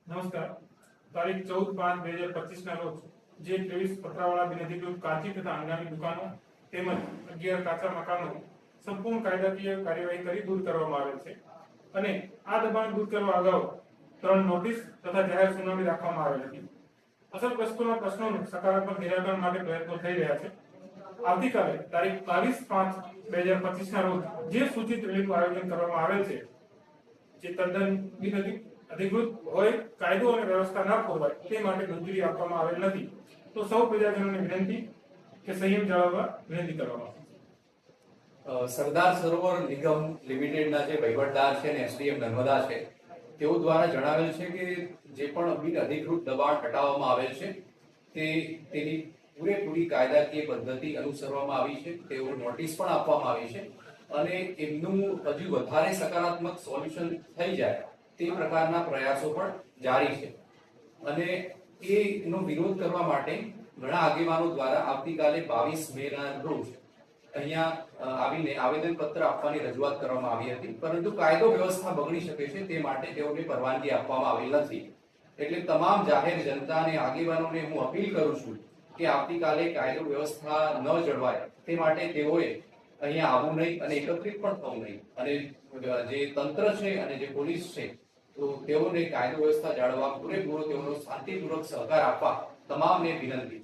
નમસ્કાર. તારીખ 14/5/2025 ના રોજ જે 23 પતરાવાળા બિનઅધિકૃત કાચી તથા અંગાની દુકાનો તેમજ 11 કાચા મકાનો સંપૂર્ણ કાયદાકીય કાર્યવાહી કરી દૂર કરવામાં આવેલ છે અને આ દબાણ દૂર કરવા અગાઉ 3 નોટિસ તથા જાહેર સુનાવણી રાખવામાં આવેલ હતી. અસરગ્રસ્તોના પ્રશ્નોનું સકારાત્મક નિરાકરણ માટે પ્રયત્નો થઈ રહ્યા છે. આવતીકાલે તારીખ 22/5/2025 ના રોજ જે સૂચિત રેલીનું આયોજન કરવામાં આવેલ છે જે તદ્દન અધિકૃત હોય, કાયદો અને વ્યવસ્થા ન ખોરવાય તે માટે મંજૂરી આપવામાં આવેલ નથી. તો સૌ પ્રજાજનોને વિનંતી કે સંયમ જાળવવા વિનંતી કરવામાં આવે. સરદાર સરોવર નિગમ લિમિટેડના જે વહીવટદાર છે ને એસડીએમ નર્મદા છે તેઓ દ્વારા જણાવેલ છે કે જે પણ બિન અધિકૃત દબાણ હટાવવામાં આવેલ છે તેની પૂરેપૂરી કાયદાકીય પદ્ધતિ અનુસરવામાં આવી છે. તેઓ નોટિસ પણ આપવામાં આવી છે અને એમનું હજુ વધારે સકારાત્મક સોલ્યુશન થઈ જાય તે પ્રકારના પ્રયાસો પણ જારી છે અને એનો વિરોધ કરવા માટે ઘણા આગેવાનો દ્વારા આવતીકાલે 22 મેના રોજ અહીંયા આવીને આવેદનપત્ર આપવાની રજૂઆત કરવામાં આવી હતી, પરંતુ કાયદો વ્યવસ્થા બગડી શકે છે તે માટે તેઓને પરવાનગી આપવામાં આવેલ નથી. એટલે તમામ જાહેર જનતા અને આગેવાનોને હું અપીલ કરું છું કે આવતીકાલે કાયદો વ્યવસ્થા ન જળવાય તે માટે તેઓએ અહીંયા આવવું નહીં અને એકત્રિત પણ થવું નહીં અને જે તંત્ર છે અને જે પોલીસ છે તો તેઓને કાયદો વ્યવસ્થા જાળવવા પૂરેપૂરો તેઓનો શાંતિપૂર્વક સહકાર આપવા તમામને વિનંતી.